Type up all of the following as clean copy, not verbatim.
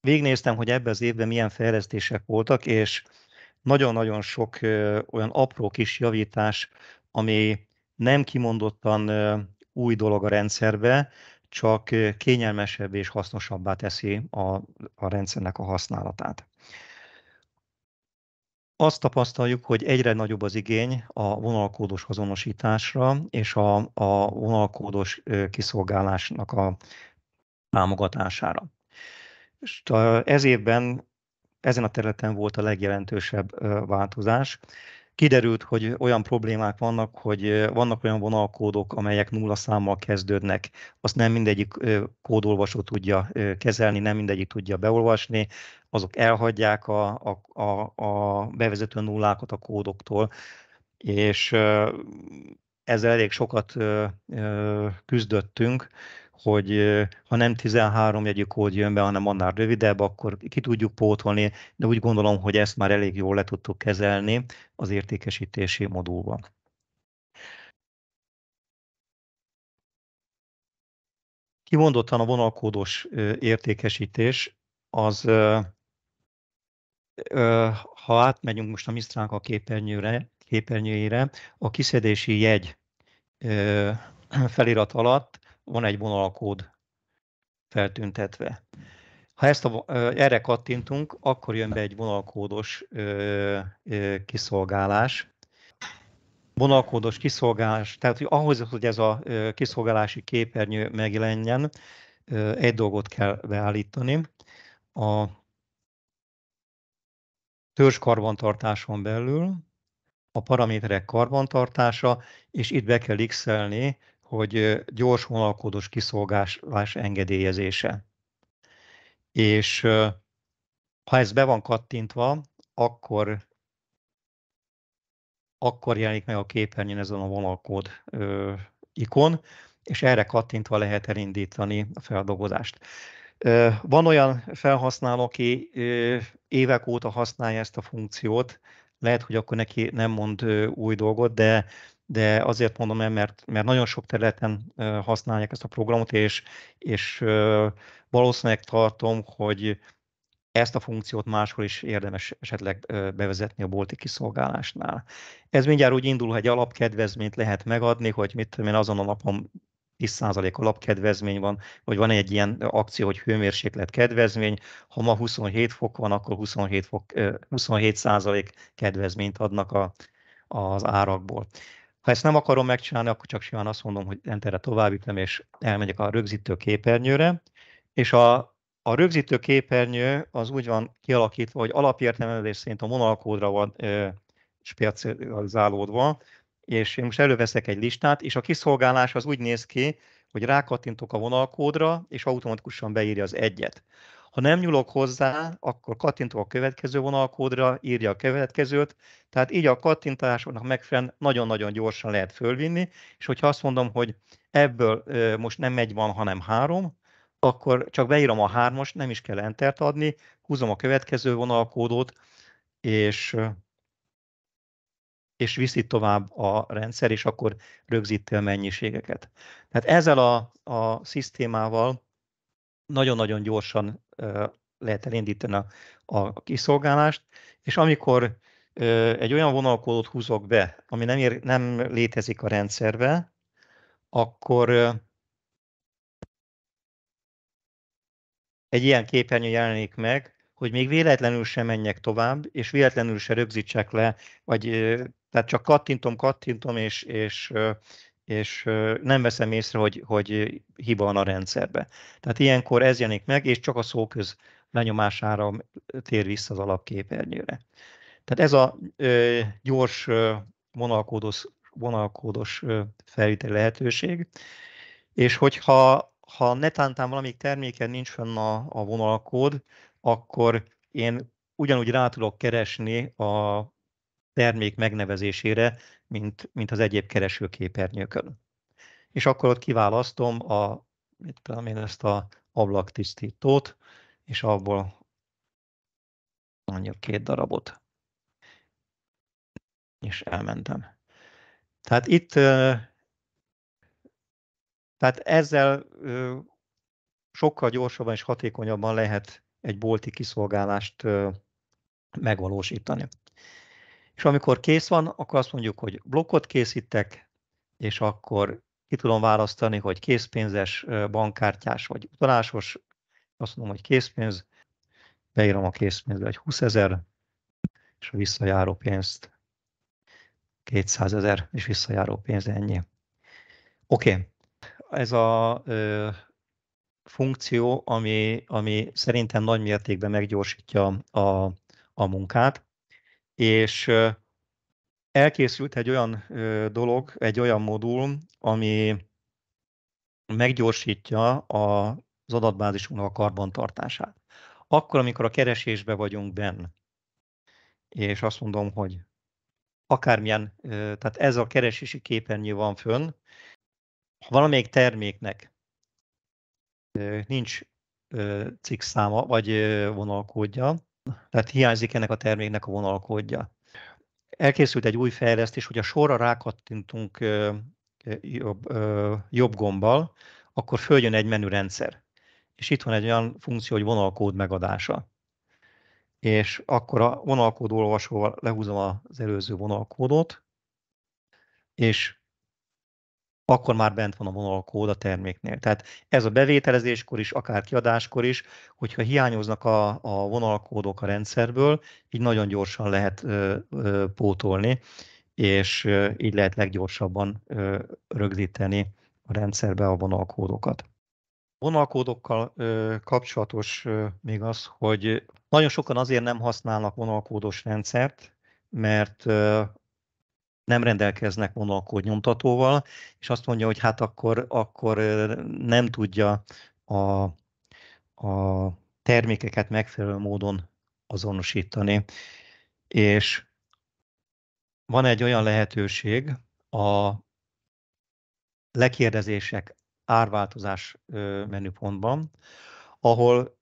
végignéztem, hogy ebben az évben milyen fejlesztések voltak, és nagyon-nagyon sok olyan apró kis javítás, ami nem kimondottan új dolog a rendszerbe, csak kényelmesebb és hasznosabbá teszi a rendszernek a használatát. Azt tapasztaljuk, hogy egyre nagyobb az igény a vonalkódos azonosításra és a vonalkódos kiszolgálásnak a támogatására. És ez évben ezen a területen volt a legjelentősebb változás. Kiderült, hogy olyan problémák vannak, hogy vannak olyan vonalkódok, amelyek nulla számmal kezdődnek. Azt nem mindegyik kódolvasó tudja kezelni, nem mindegyik tudja beolvasni, azok elhagyják a bevezető nullákat a kódoktól, és ezzel elég sokat küzdöttünk, hogy ha nem 13 jegyű kód jön be, hanem annál rövidebb, akkor ki tudjuk pótolni, de úgy gondolom, hogy ezt már elég jól le tudtuk kezelni az értékesítési modulban. Kimondottan a vonalkódos értékesítés az, ha átmegyünk most a Mistránk a képernyőjére, a kiszedési jegy felirat alatt van egy vonalkód feltüntetve. Ha erre kattintunk, akkor jön be egy vonalkódos kiszolgálás. Vonalkódos kiszolgálás, tehát hogy ahhoz, hogy ez a kiszolgálási képernyő megjelenjen, egy dolgot kell beállítani. A törzs karbantartáson belül a paraméterek karbantartása, és itt be kell x-elni, hogy gyors vonalkódos kiszolgálás engedélyezése. És ha ez be van kattintva, akkor jelenik meg a képernyőn ezen a vonalkód ikon, és erre kattintva lehet elindítani a feldolgozást. Van olyan felhasználó, aki évek óta használja ezt a funkciót, lehet, hogy akkor neki nem mond új dolgot, de azért mondom el, mert nagyon sok területen használják ezt a programot, és valószínűleg tartom, hogy ezt a funkciót máshol is érdemes esetleg bevezetni a bolti kiszolgálásnál. Ez mindjárt úgy indul, hogy egy alapkedvezményt lehet megadni, hogy mit tudom én, azon a napon 10% alapkedvezmény van, vagy van egy ilyen akció, hogy hőmérséklet kedvezmény, ha ma 27 fok van, akkor 27% kedvezményt adnak az árakból. Ha ezt nem akarom megcsinálni, akkor csak simán azt mondom, hogy enterre továbbítom, és elmegyek a rögzítő képernyőre, és a rögzítő képernyő az úgy van kialakítva, hogy alapértelmezés szerint a vonalkódra van specializálódva, és én most előveszek egy listát, és a kiszolgálás az úgy néz ki, hogy rákattintok a vonalkódra, és automatikusan beírja az egyet. Ha nem nyúlok hozzá, akkor kattintok a következő vonalkódra, írja a következőt, tehát így a kattintásoknak megfelelően nagyon-nagyon gyorsan lehet fölvinni, és hogyha azt mondom, hogy ebből most nem egy van, hanem 3, akkor csak beírom a 3-as, nem is kell entert adni, húzom a következő vonalkódot, és viszi tovább a rendszer, és akkor rögzíti a mennyiségeket. Tehát ezzel a szisztémával nagyon-nagyon gyorsan lehet elindítani a kiszolgálást, és amikor egy olyan vonalkódot húzok be, ami nem létezik a rendszerbe, akkor egy ilyen képernyő jelenik meg, hogy még véletlenül sem menjek tovább, és véletlenül se rögzítsek le, vagy tehát csak kattintom, és nem veszem észre, hogy hiba van a rendszerbe. Tehát ilyenkor ez jelenik meg, és csak a szóköz lenyomására tér vissza az alapképernyőre. Tehát ez a gyors vonalkódos felviteli lehetőség, és hogyha netántán valamelyik terméken nincs fenn a vonalkód, akkor én ugyanúgy rá tudok keresni a termék megnevezésére, mint az egyéb keresőképernyőkön. És akkor ott kiválasztom mit tudom én, ezt a ablaktisztítót, és abból mondjuk 2 darabot, és elmentem. Tehát itt, tehát ezzel sokkal gyorsabban és hatékonyabban lehet egy bolti kiszolgálást megvalósítani. És amikor kész van, akkor azt mondjuk, hogy blokkot készítek, és akkor ki tudom választani, hogy készpénzes, bankkártyás vagy utalásos. Azt mondom, hogy készpénz, beírom a készpénzbe egy 20 000, és a visszajáró pénzt 200 000, és visszajáró pénz ennyi. Oké. Ez a funkció, ami szerintem nagy mértékben meggyorsítja a munkát, és elkészült egy olyan dolog, egy olyan modul, ami meggyorsítja az adatbázisunknak a karbantartását. Akkor, amikor a keresésbe vagyunk benne, és azt mondom, hogy akármilyen, tehát ez a keresési képernyő van fönn, ha valamelyik terméknek nincs cikkszáma vagy vonalkódja, tehát hiányzik ennek a terméknek a vonalkódja. Elkészült egy új fejlesztés, hogy a sorra rákattintunk jobb gombbal, akkor följön egy menürendszer. És itt van egy olyan funkció, hogy vonalkód megadása. És akkor a vonalkód olvasóval lehúzom az előző vonalkódot, és akkor már bent van a vonalkód a terméknél. Tehát ez a bevételezéskor is, akár kiadáskor is, hogyha hiányoznak a vonalkódok a rendszerből, így nagyon gyorsan lehet pótolni, és így lehet leggyorsabban rögzíteni a rendszerbe a vonalkódokat. Vonalkódokkal kapcsolatos még az, hogy nagyon sokan azért nem használnak vonalkódos rendszert, mert nem rendelkeznek vonalkód nyomtatóval, és azt mondja, hogy hát akkor nem tudja a termékeket megfelelő módon azonosítani. És van egy olyan lehetőség a lekérdezések árváltozás menüpontban, ahol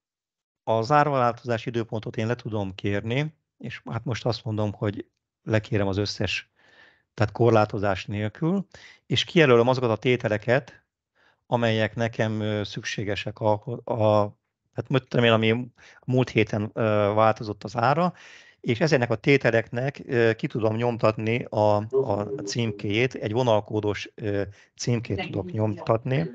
az árváltozás időpontot én le tudom kérni, és hát most azt mondom, hogy lekérem az összes, tehát korlátozás nélkül, és kijelölöm azokat a tételeket, amelyek nekem szükségesek hát tudom én, ami múlt héten változott az ára, és ezeknek a tételeknek ki tudom nyomtatni a címkéjét, egy vonalkódos címkét tudok nyomtatni.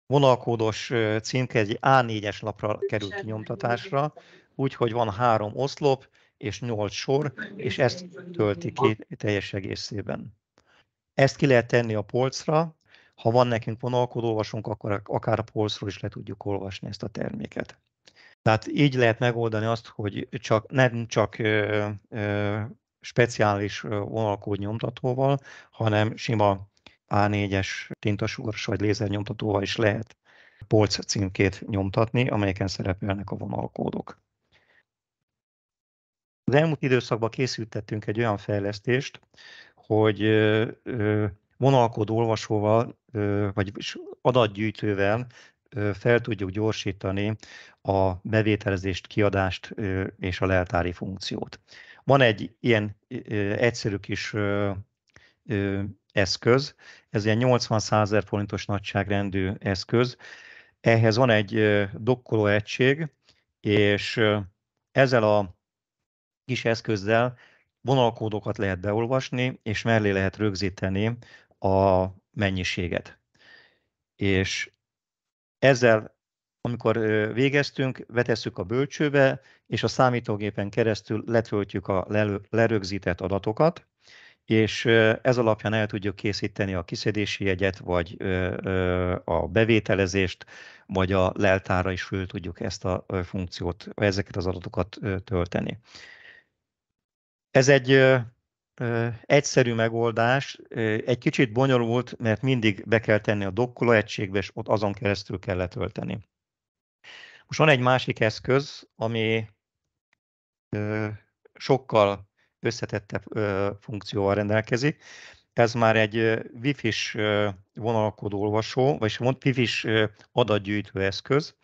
Vonalkódos címke egy A4-es lapra kerül kinyomtatásra, úgyhogy van 3 oszlop és 8 sor, és ezt tölti ki teljes egészében. Ezt ki lehet tenni a polcra, ha van nekünk vonalkódolvasónk, akkor akár a polcról is le tudjuk olvasni ezt a terméket. Tehát így lehet megoldani azt, hogy nem csak speciális vonalkód nyomtatóval, hanem sima A4-es tintasugaras vagy lézernyomtatóval is lehet polc címkét nyomtatni, amelyeken szerepelnek a vonalkódok. Az elmúlt időszakban készítettünk egy olyan fejlesztést, hogy vonalkód olvasóval, vagy adatgyűjtővel fel tudjuk gyorsítani a bevételezést, kiadást és a leltári funkciót. Van egy ilyen egyszerű kis eszköz, ez ilyen 80-100 000 forintos nagyságrendű eszköz. Ehhez van egy dokkoló egység, és ezzel a kis eszközzel vonalkódokat lehet beolvasni, és mellé lehet rögzíteni a mennyiséget. És ezzel, amikor végeztünk, vetesszük a bölcsőbe, és a számítógépen keresztül letöltjük a lerögzített adatokat, és ez alapján el tudjuk készíteni a kiszedési jegyet, vagy a bevételezést, vagy a leltárra is föl tudjuk ezt a funkciót, ezeket az adatokat tölteni. Ez egy egyszerű megoldás, egy kicsit bonyolult, mert mindig be kell tenni a dokkoló egységbe, és ott azon keresztül kell letölteni. Most van egy másik eszköz, ami sokkal összetettebb funkcióval rendelkezik. Ez már egy Wi-Fi-s vonalkódolvasó, vagy Wi-Fi-s adatgyűjtő eszköz,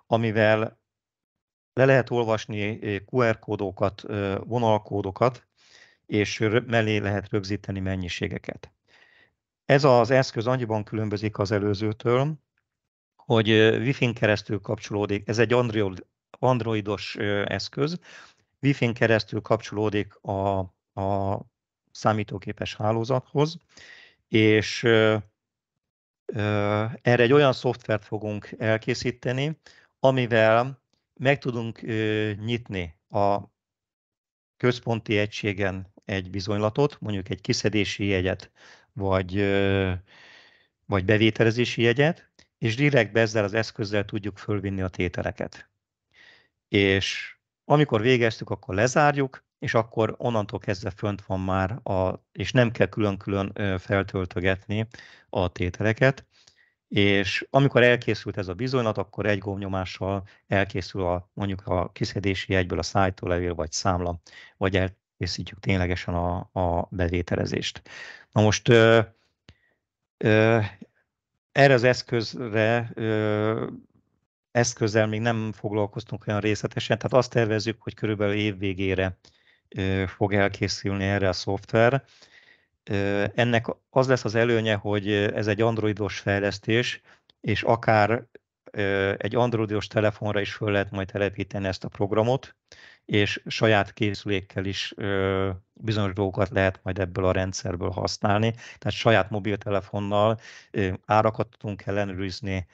amivel le lehet olvasni QR kódokat, vonalkódokat, és mellé lehet rögzíteni mennyiségeket. Ez az eszköz annyiban különbözik az előzőtől, hogy Wi-Fi-n keresztül kapcsolódik, ez egy androidos eszköz, Wi-Fi-n keresztül kapcsolódik a számítógépes hálózathoz, és erre egy olyan szoftvert fogunk elkészíteni, amivel meg tudunk nyitni a központi egységen egy bizonylatot, mondjuk egy kiszedési jegyet, vagy bevételezési jegyet, és direktbe ezzel az eszközzel tudjuk fölvinni a tételeket. És amikor végeztük, akkor lezárjuk, és akkor onnantól kezdve fönt van már, és nem kell külön-külön feltöltögetni a tételeket, és amikor elkészült ez a bizonylat, akkor egy gombnyomással elkészül mondjuk a kiszedési jegyből a szájtólevél vagy számla, vagy elkészítjük ténylegesen a bevételezést. Na most erre az eszközzel még nem foglalkoztunk olyan részletesen, tehát azt tervezzük, hogy körülbelül év végére fog elkészülni erre a szoftver. Ennek az lesz az előnye, hogy ez egy androidos fejlesztés, és akár egy androidos telefonra is föl lehet majd telepíteni ezt a programot, és saját készülékkel is bizonyos dolgokat lehet majd ebből a rendszerből használni. Tehát saját mobiltelefonnal árakat tudunk ellenőrizni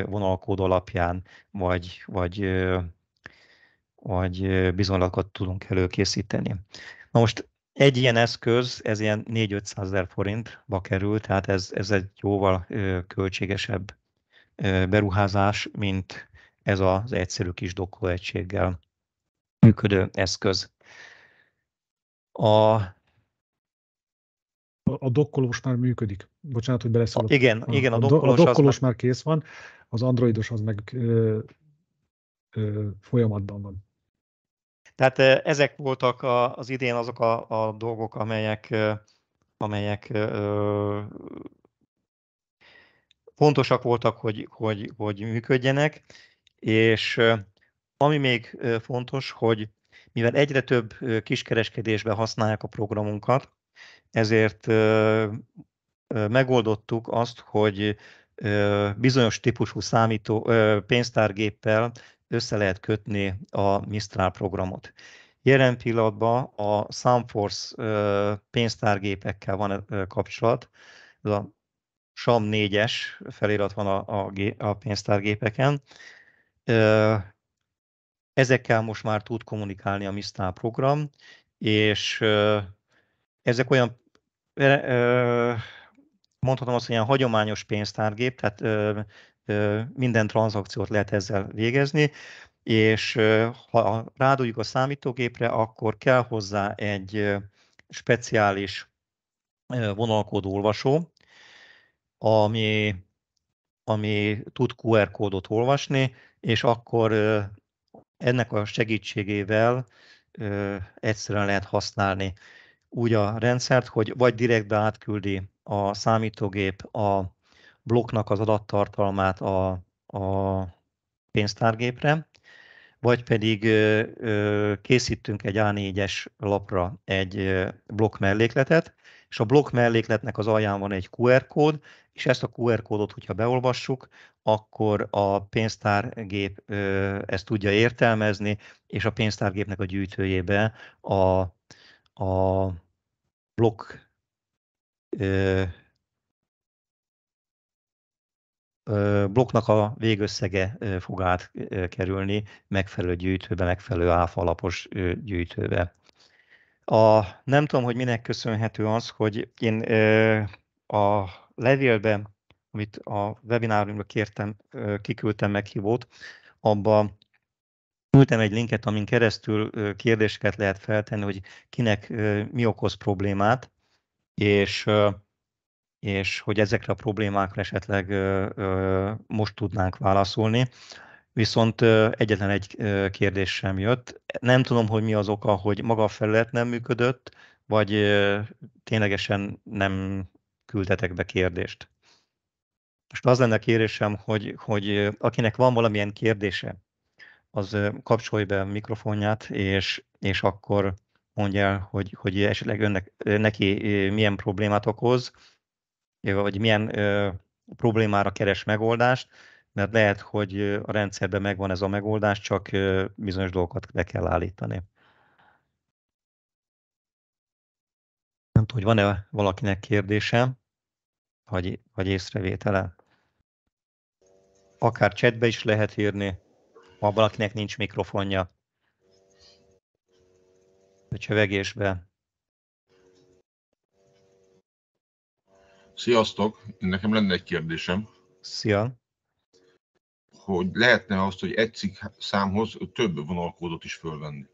vonalkód alapján, vagy bizonylatokat tudunk előkészíteni. Na most egy ilyen eszköz, ez ilyen 4-500 ezer forintba kerül, tehát ez egy jóval költségesebb beruházás, mint ez az egyszerű kis dokkóegységgel működő eszköz. A dokkolós már működik. Bocsánat, hogy beleszólok. Igen, a dokkolós már kész van, az androidos az meg folyamatban van. Tehát ezek voltak az idén azok a dolgok, amelyek fontosak voltak, hogy működjenek, és ami még fontos, hogy mivel egyre több kiskereskedésben használják a programunkat, ezért megoldottuk azt, hogy bizonyos típusú pénztárgéppel össze lehet kötni a Mistral programot. Jelen pillanatban a Soundforce pénztárgépekkel van kapcsolat, ez a SAM 4-es felirat van a pénztárgépeken. Ezekkel most már tud kommunikálni a Mistral program, és ezek olyan, mondhatom azt, hogy ilyen hagyományos pénztárgép, tehát minden tranzakciót lehet ezzel végezni, és ha rádugjuk a számítógépre, akkor kell hozzá egy speciális vonalkód olvasó, ami tud QR kódot olvasni, és akkor ennek a segítségével egyszerűen lehet használni úgy a rendszert, hogy vagy direktbe átküldi a számítógép a blokknak az adattartalmát a pénztárgépre, vagy pedig készítünk egy A4-es lapra egy blokk mellékletet, és a blokk mellékletnek az alján van egy QR kód, és ezt a QR kódot, hogyha beolvassuk, akkor a pénztárgép ezt tudja értelmezni, és a pénztárgépnek a gyűjtőjébe a blokk blokknak a végösszege fog átkerülni megfelelő gyűjtőbe, megfelelő áfalapos gyűjtőbe. Nem tudom, hogy minek köszönhető az, hogy én a levélben, amit a webinárunkra kértem, kiküldtem meghívót, abba küldtem egy linket, amin keresztül kérdéseket lehet feltenni, hogy kinek mi okoz problémát, és hogy ezekre a problémákra esetleg most tudnánk válaszolni. Viszont egyetlen egy kérdés sem jött. Nem tudom, hogy mi az oka, hogy maga a felület nem működött, vagy ténylegesen nem küldtetek be kérdést. Most az lenne a kérésem, hogy akinek van valamilyen kérdése, az kapcsolja be a mikrofonját, és akkor mondja el, hogy esetleg neki milyen problémát okoz, vagy milyen problémára keres megoldást, mert lehet, hogy a rendszerben megvan ez a megoldás, csak bizonyos dolgokat le kell állítani. Nem tudom, hogy van-e valakinek kérdése, vagy észrevétele. Akár chatbe is lehet írni, ha valakinek nincs mikrofonja. A csövegésbe. Sziasztok! Nekem lenne egy kérdésem. Szia! Hogy lehetne azt, hogy egy cikk számhoz több vonalkódot is fölvenni?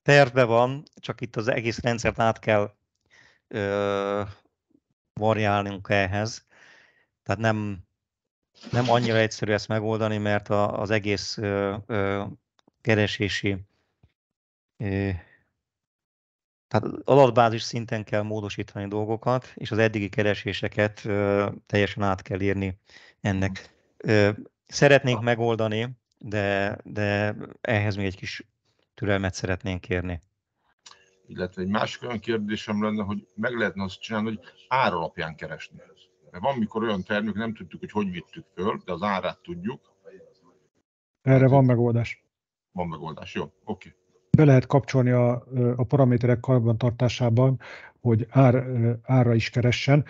Tervben van, csak itt az egész rendszert át kell variálnunk ehhez. Tehát nem annyira egyszerű ezt megoldani, mert az egész keresési, tehát adatbázis szinten kell módosítani dolgokat, és az eddigi kereséseket teljesen át kell írni ennek. Szeretnénk megoldani, de ehhez még egy kis türelmet szeretnénk kérni. Illetve egy másik olyan kérdésem lenne, hogy meg lehetne azt csinálni, hogy ár alapján keresni. Mert van, mikor olyan termék, nem tudjuk, hogy vittük föl, de az árát tudjuk. Erre van megoldás. Van megoldás, jó, oké. Be lehet kapcsolni a paraméterek karbantartásában, hogy árra is keressen,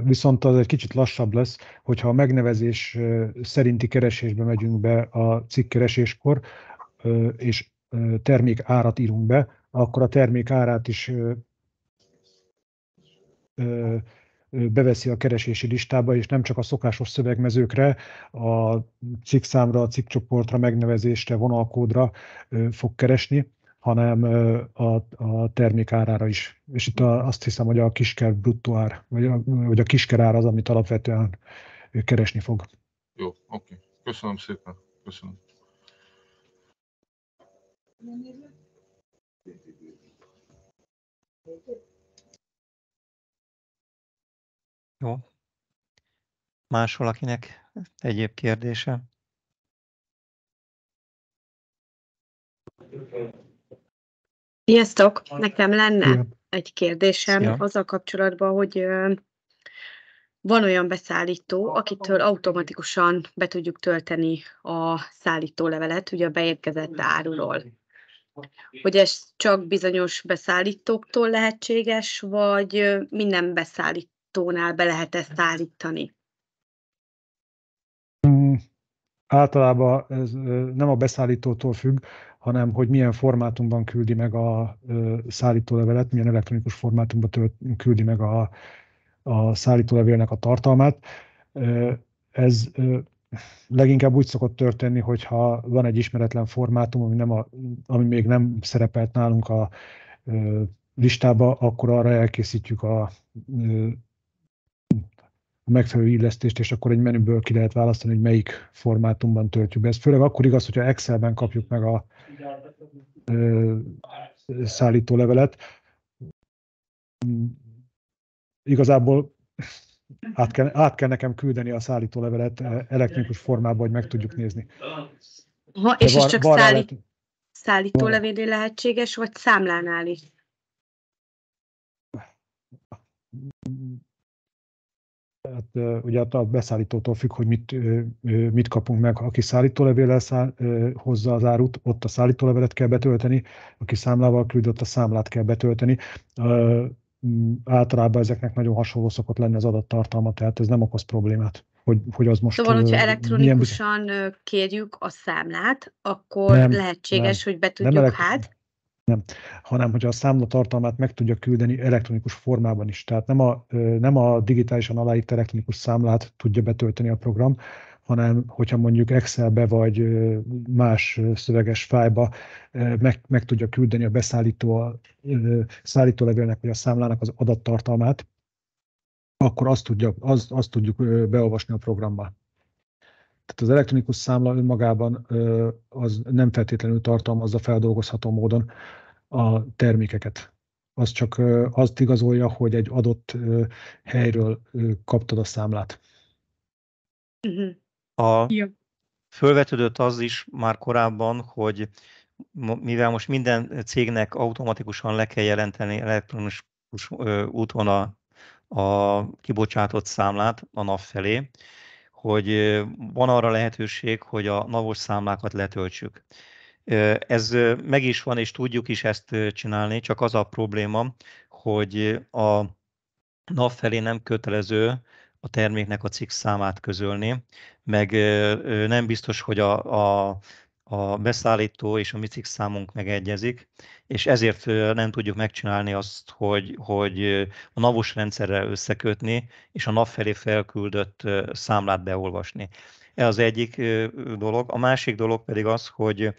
viszont az egy kicsit lassabb lesz, hogyha a megnevezés szerinti keresésbe megyünk be a cikkkereséskor, és termék árat írunk be, akkor a termék árát is beveszi a keresési listába, és nem csak a szokásos szövegmezőkre, a cikkszámra, a cikkcsoportra, megnevezésre, vonalkódra fog keresni, hanem a termék árára is. És itt azt hiszem, hogy a kisker bruttó ár, vagy a kisker ár az, amit alapvetően keresni fog. Jó, oké. Köszönöm szépen. Köszönöm. Jó. Más valakinek egyéb kérdése? Sziasztok! Nekem lenne Szia. egy kérdésem Szia. azzal kapcsolatban, hogy van olyan beszállító, akitől automatikusan be tudjuk tölteni a szállítólevelet, ugye a beérkezett áruról. Hogy ez csak bizonyos beszállítóktól lehetséges, vagy minden beszállítónál be lehet ezt állítani? Általában ez nem a beszállítótól függ, hanem hogy milyen formátumban küldi meg a szállítólevelet, milyen elektronikus formátumban küldi meg a szállítólevélnek a tartalmát. Ez leginkább úgy szokott történni, hogyha van egy ismeretlen formátum, ami még nem szerepelt nálunk a listába, akkor arra elkészítjük a megfelelő illesztést, és akkor egy menüből ki lehet választani, hogy melyik formátumban töltjük be. Ez főleg akkor igaz, hogyha Excelben kapjuk meg a szállítólevelet. Igazából át kell nekem küldeni a szállítólevelet elektronikus formában, hogy meg tudjuk nézni. És ez csak szállítólevénél lehetséges, vagy számlánál is? Hát, ugye a beszállítótól függ, hogy mit kapunk meg. Aki szállítólevéllel hozza az árut, ott a szállítólevelet kell betölteni, aki számlával küldi, ott a számlát kell betölteni. Általában ezeknek nagyon hasonló szokott lenni az adattartalma, tehát ez nem okoz problémát. Hogy az most Szóval, hogyha elektronikusan kérjük a számlát, akkor lehetséges, hogy be tudjuk Nem, hanem hogyha a számla tartalmát meg tudja küldeni elektronikus formában is. Tehát nem a digitálisan aláírt elektronikus számlát tudja betölteni a program, hanem hogyha mondjuk Excelbe vagy más szöveges fájlba meg tudja küldeni a szállítólevélnek vagy a számlának az adattartalmát, akkor azt tudjuk beolvasni a programba. Tehát az elektronikus számla önmagában az nem feltétlenül tartalmazza feldolgozható módon a termékeket. Az csak azt igazolja, hogy egy adott helyről kaptad a számlát. Fölvetődött az is már korábban, hogy mivel most minden cégnek automatikusan le kell jelenteni elektronikus úton a kibocsátott számlát a NAV felé, hogy van arra lehetőség, hogy a NAV-os számlákat letöltsük. Ez meg is van, és tudjuk is ezt csinálni, csak az a probléma, hogy a NAV felé nem kötelező a terméknek a cikk számát közölni, meg nem biztos, hogy a beszállító és a mi cikk számunk megegyezik, és ezért nem tudjuk megcsinálni azt, hogy a NAV-os rendszerrel összekötni, és a NAV felé felküldött számlát beolvasni. Ez az egyik dolog. A másik dolog pedig az, hogy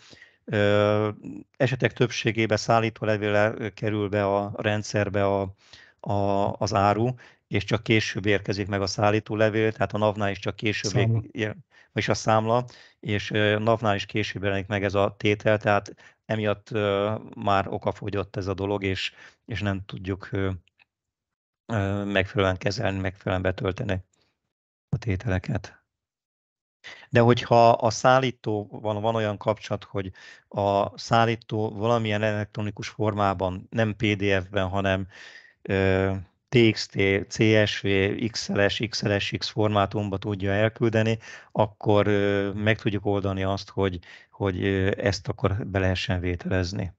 esetek többségében szállítólevéllel kerül be a rendszerbe az áru, és csak később érkezik meg a szállítólevél, tehát a NAV-nál is csak később, vagyis a számla, és NAV-nál is később jelenik meg ez a tétel, tehát emiatt már okafogyott ez a dolog, és nem tudjuk megfelelően kezelni, megfelelően betölteni a tételeket. De hogyha a szállítóval van olyan kapcsolat, hogy a szállító valamilyen elektronikus formában, nem PDF-ben, hanem TXT, CSV, XLS, XLSX formátumba tudja elküldeni, akkor meg tudjuk oldani azt, hogy ezt akkor be lehessen vételezni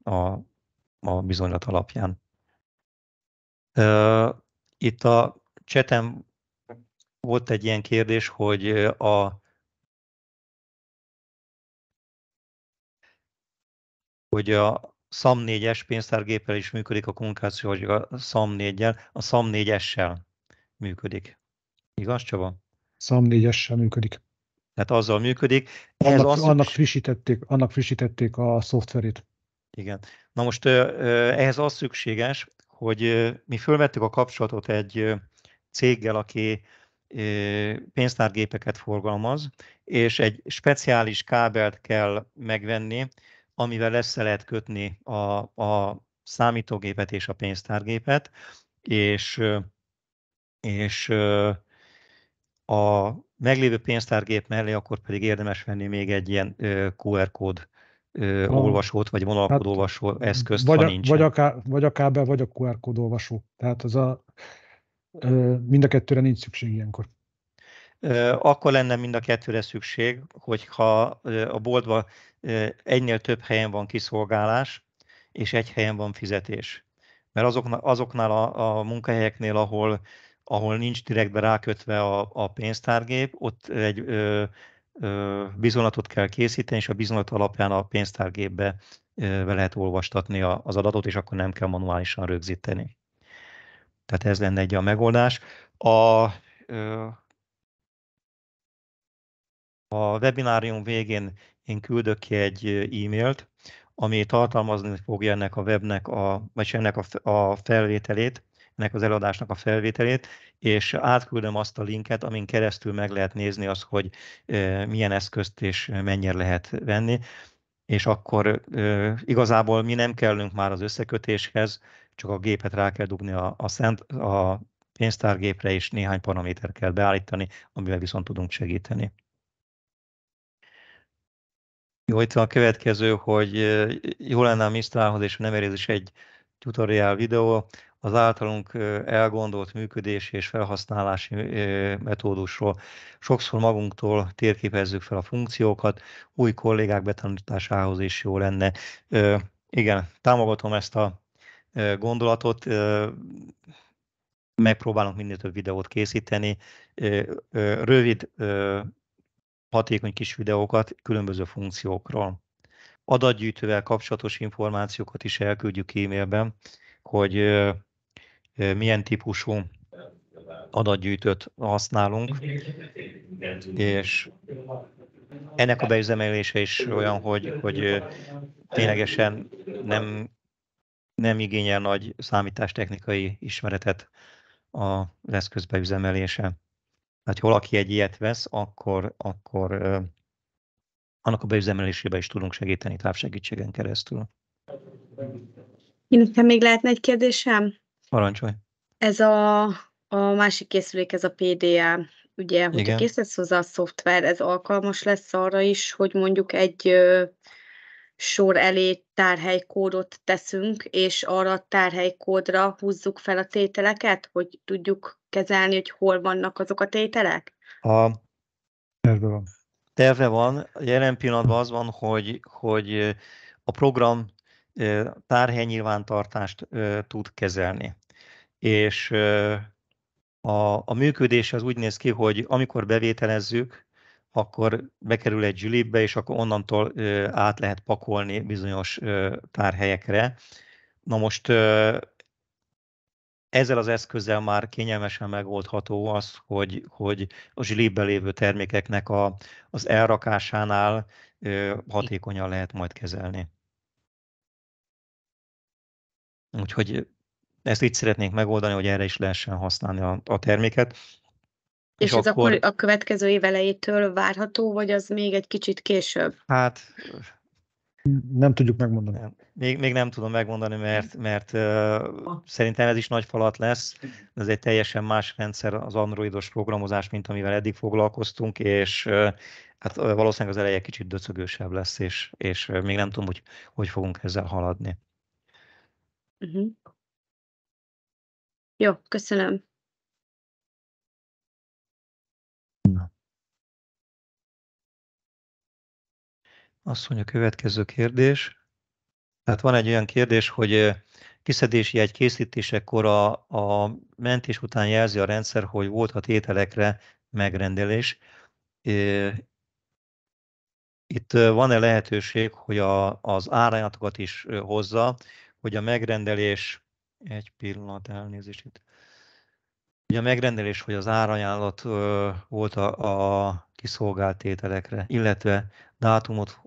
a bizonylat alapján. Itt a chaten volt egy ilyen kérdés, hogy a SAM4-es pénztárgéppel is működik a kommunikáció, hogy a SAM4-jel, a SAM4-essel működik. Igaz, Csaba? SAM4-essel működik. Tehát azzal működik. Annak frissítették a szoftverét. Igen. Na most ehhez az szükséges, hogy mi fölvettük a kapcsolatot egy céggel, aki pénztárgépeket forgalmaz, és egy speciális kábelt kell megvenni, amivel össze lehet kötni a számítógépet és a pénztárgépet, és a meglévő pénztárgép mellé akkor pedig érdemes venni még egy ilyen QR kód olvasót, vagy vonalkód olvasó eszközt, ha nincsen. Vagy a kábel, vagy a QR kód olvasó. Tehát mind a kettőre nincs szükség ilyenkor. Akkor lenne mind a kettőre szükség, hogyha a boltban egynél több helyen van kiszolgálás, és egy helyen van fizetés. Mert azoknál a munkahelyeknél, ahol nincs direktbe rákötve a pénztárgép, ott egy bizonylatot kell készíteni, és a bizonylat alapján a pénztárgépbe be lehet olvastatni az adatot, és akkor nem kell manuálisan rögzíteni. Tehát ez lenne egy a megoldás. A webinárium végén én küldök ki egy e-mailt, ami tartalmazni fogja ennek a webnek, vagy ennek a felvételét, ennek az előadásnak a felvételét, és átküldöm azt a linket, amin keresztül meg lehet nézni azt, hogy milyen eszközt és mennyire lehet venni, és akkor igazából mi nem kellünk már az összekötéshez, csak a gépet rá kell dugni a pénztárgépre, és néhány paramétert kell beállítani, amivel viszont tudunk segíteni. Jó, itt van a következő, hogy jó lenne a Mistralhoz és a Nemeréz is egy tutorial videó az általunk elgondolt működés és felhasználási metódusról. Sokszor magunktól térképezzük fel a funkciókat, új kollégák betanításához is jó lenne. Igen, támogatom ezt a gondolatot, megpróbálunk minél több videót készíteni, rövid, hatékony kis videókat különböző funkciókról. Adatgyűjtővel kapcsolatos információkat is elküldjük e-mailben, hogy milyen típusú adatgyűjtőt használunk, és ennek a beüzemelése is olyan, hogy ténylegesen nem igényel nagy számítástechnikai ismeretet az eszköz beüzemelése. Tehát ha valaki egy ilyet vesz, akkor annak a beüzemelésébe is tudunk segíteni távsegítségen keresztül. Nekem még lehetne egy kérdésem? Parancsolj! Ez a másik készülék, ez a PDA, ugye, hogyha kész lesz hozzá a szoftver, ez alkalmas lesz arra is, hogy mondjuk egy sor elé tárhelykódot teszünk, és arra a tárhelykódra húzzuk fel a tételeket, hogy tudjuk kezelni, hogy hol vannak azok a tételek? Terve van. Terve van. Jelen pillanatban az van, hogy a program tárhelynyilvántartást tud kezelni. És a működés az úgy néz ki, hogy amikor bevételezzük, akkor bekerül egy zsilipbe, és akkor onnantól át lehet pakolni bizonyos tárhelyekre. Na most ezzel az eszközzel már kényelmesen megoldható az, hogy a zsilipbe lévő termékeknek az elrakásánál hatékonyan lehet majd kezelni. Úgyhogy ezt így szeretnénk megoldani, hogy erre is lehessen használni a terméket. És ez akkor a következő év elejétől várható, vagy az még egy kicsit később? Hát nem tudjuk megmondani. Még nem tudom megmondani, mert szerintem ez is nagy falat lesz. Ez egy teljesen más rendszer az androidos programozás, mint amivel eddig foglalkoztunk, és hát valószínűleg az eleje kicsit döcögősebb lesz, és még nem tudom, hogy fogunk ezzel haladni. Uh-huh. Jó, köszönöm. Azt mondja, a következő kérdés. Tehát van egy olyan kérdés, hogy kiszedési jegy készítésekor a mentés után jelzi a rendszer, hogy volt a tételekre megrendelés. Itt van-e lehetőség, hogy az árajánlatokat is hozza, hogy a megrendelés, egy pillanat elnézést itt, hogy a megrendelés, hogy az árajánlat volt a kiszolgált tételekre, illetve dátumot,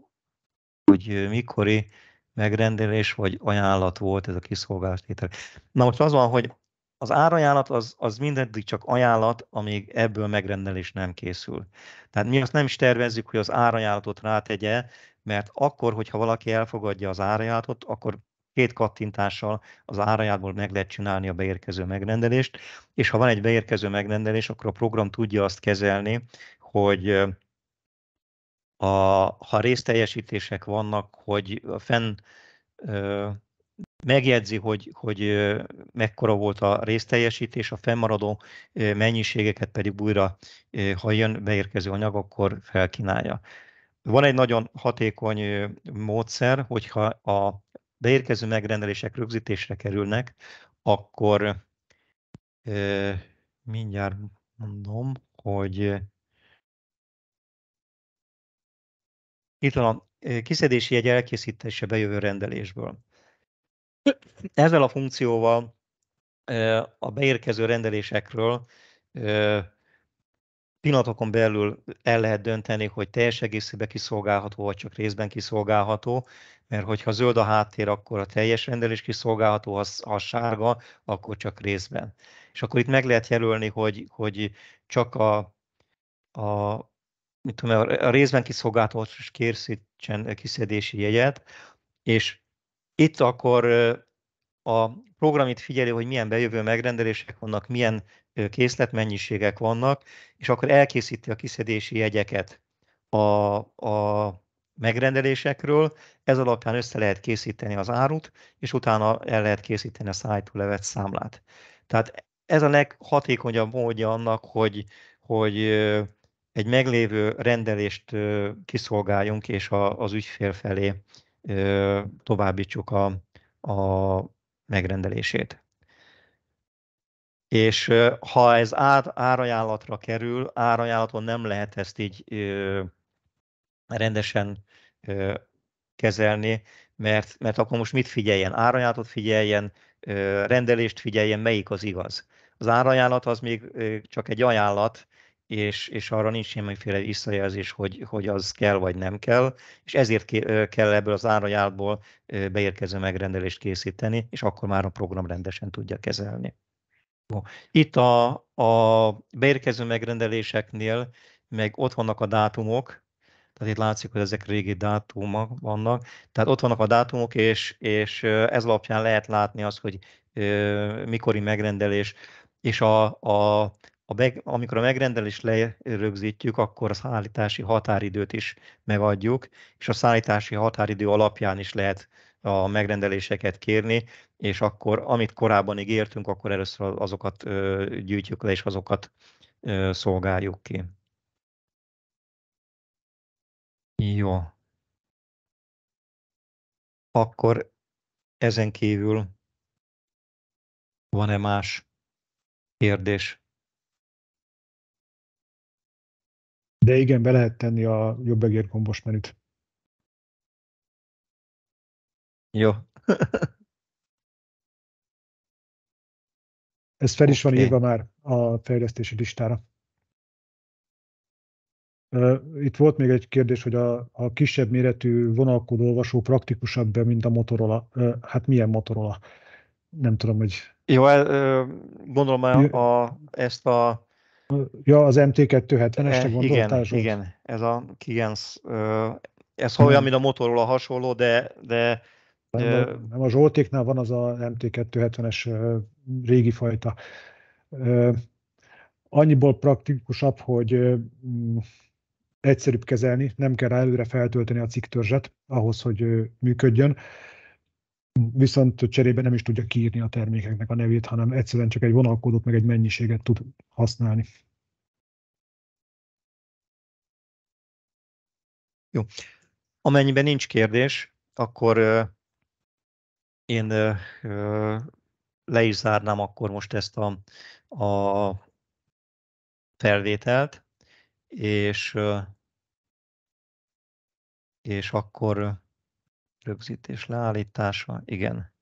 hogy mikori megrendelés vagy ajánlat volt ez a kiszolgált tétel. Na most az van, hogy az árajánlat az mindeddig csak ajánlat, amíg ebből megrendelés nem készül. Tehát mi azt nem is tervezzük, hogy az árajánlatot rátegye, mert akkor, hogyha valaki elfogadja az árajánlatot, akkor 2 kattintással az árajánlatból meg lehet csinálni a beérkező megrendelést, és ha van egy beérkező megrendelés, akkor a program tudja azt kezelni, hogy ha részteljesítések vannak, hogy fenn megjegyzi, hogy mekkora volt a részteljesítés, a fennmaradó mennyiségeket pedig újra, ha jön beérkező anyag, akkor felkínálja. Van egy nagyon hatékony módszer, hogyha a beérkező megrendelések rögzítésre kerülnek, akkor mindjárt mondom, hogy itt van a kiszedési jegy elkészítése bejövő rendelésből. Ezzel a funkcióval a beérkező rendelésekről pillanatokon belül el lehet dönteni, hogy teljes egészében kiszolgálható, vagy csak részben kiszolgálható, mert hogyha zöld a háttér, akkor a teljes rendelés kiszolgálható, ha sárga, akkor csak részben. És akkor itt meg lehet jelölni, hogy csak a részben kiszolgáltató készítsen kiszedési jegyet, és itt akkor a program itt figyeli, hogy milyen bejövő megrendelések vannak, milyen készletmennyiségek vannak, és akkor elkészíti a kiszedési jegyeket a megrendelésekről, ez alapján össze lehet készíteni az árut, és utána el lehet készíteni a szállítóra vett számlát. Tehát ez a leghatékonyabb módja annak, hogy egy meglévő rendelést kiszolgáljunk, és az ügyfél felé továbbítsuk a megrendelését. És ha ez árajánlatra kerül, árajánlaton nem lehet ezt így rendesen kezelni, mert akkor most mit figyeljen? Árajánlatot figyeljen, rendelést figyeljen, melyik az igaz. Az árajánlat az még csak egy ajánlat, és arra nincs semmiféle visszajelzés, hogy az kell vagy nem kell, és ezért kell ebből az árajánlatból beérkező megrendelést készíteni, és akkor már a program rendesen tudja kezelni. Itt a beérkező megrendeléseknél meg ott vannak a dátumok, tehát itt látszik, hogy ezek régi dátumok vannak. Tehát ott vannak a dátumok, és ez alapján lehet látni azt, hogy mikori megrendelés, és amikor a megrendelést lerögzítjük, akkor a szállítási határidőt is megadjuk, és a szállítási határidő alapján is lehet a megrendeléseket kérni, és akkor, amit korábban ígértünk, akkor először azokat gyűjtjük le, és azokat szolgáljuk ki. Jó. Akkor ezen kívül van-e más kérdés? De igen, be lehet tenni a jobb egér gombos menüt. Jó. Ez fel is van Oké. írva már a fejlesztési listára. Itt volt még egy kérdés, hogy a kisebb méretű vonalkód olvasó praktikusabb, mint a Motorola. Hát milyen Motorola? Nem tudom, hogy... Jó, gondolom ezt a... Ja, az MT270-esre gondoltál, Zsolt? Igen, ez a Kigens, ez olyan, mint a Motorola hasonló, de Nem, a Zsoltéknál van az a MT270-es régi fajta. Annyiból praktikusabb, hogy egyszerűbb kezelni, nem kell rá előre feltölteni a cikktörzset ahhoz, hogy működjön. Viszont cserébe nem is tudja kiírni a termékeknek a nevét, hanem egyszerűen csak egy vonalkódot, meg egy mennyiséget tud használni. Jó. Amennyiben nincs kérdés, akkor én le is zárnám akkor most ezt a felvételt, és akkor rögzítés leállítása, igen.